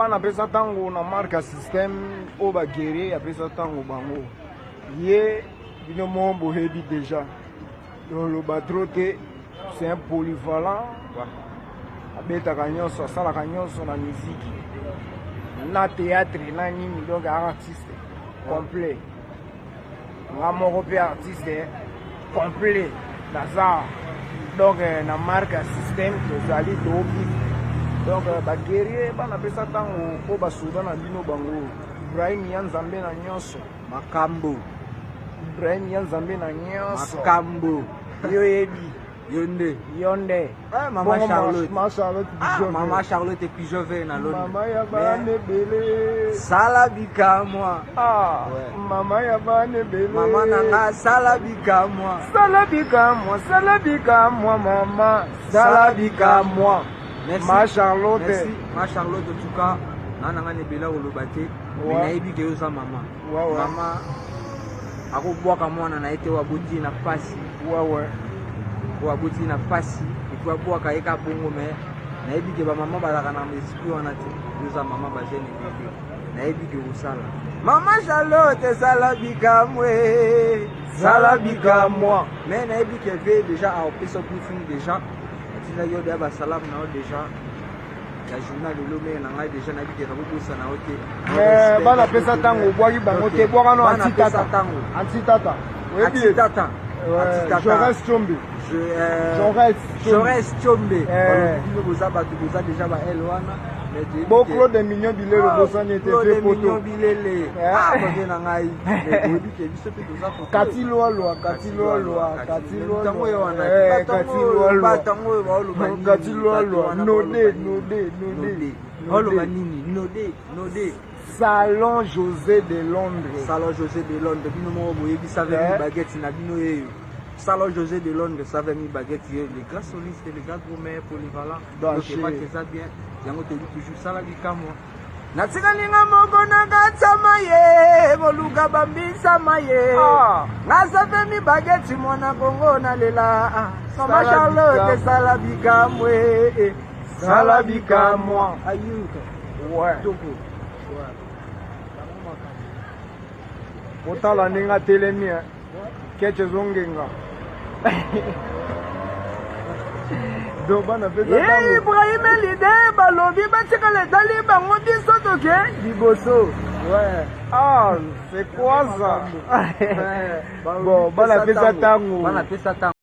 bana pesa tango na marque système au baguerrier pesa tango bango ye bino mombo hebi déjà le batroté c'est un polyvalent abeta kanyoso sala kanyoso na musique na théâtre na nini donc artiste complet nga moko pe artiste complet naza donc na marque système tozali toki donc baguerrier bana pesa tango po basuda na bino bango Ibrahim ya Nzambe na nyonso makambo Ibrahim ya Nzambe na nyonso makambo yo yebi yonde Maman Charlotte Maman Charlotte et puis je vais na loni Maman ya bane bele salabika moi Maman ya bane bele Maman nanga salabika moi maman salabika moi Ma Charlotte merci Ma Charlotte en tout cas nanga ne bela olobate mais nayebi ke yoza maman maman akobwaka mwana na ete waboti na pasi waboti na pasi ikwa bwaka eka bongo mais nayebi ke ba maman balaka na esprit wana te yoza maman ba jeune bébé nayebi ke osala Maman Charlotte salabika moi mais nayebi ke ve déjà a opé so briefing déjà tina yo de ba salam na déjà ya journal de l'homme na ngai déjà na bike na bobosa na ote mais bana pesa tango bwaki bango te bwaka no antitata Jaurès Tchombe Jaurès Tchombe boza bato boza déjà ba elwana bon Claude Mignon Bilele bosani était fait poto Mignon Bilele kote na ngai bobi ke biso pe toza poto Kati Lolwa node Salon José de Londres bino mo boye bisave mi baguette na bino yeyo Salon José de Londres savait mi baguette les grands solistes les grands gourmets polyvalents donc c'est pas que ça bien yango te toujours sala bikamwa natika ninga moko na gatsama ye boluka bambisa maye nasave mi baguette mwana Kongo na lela Maman Charlotte sala bikamwa ayuka otala ndenge atelemi keche zongenga Ibrahim Elide balobi batikala etali bango biso toke liboso c'est quoi ça bon bana pesa tango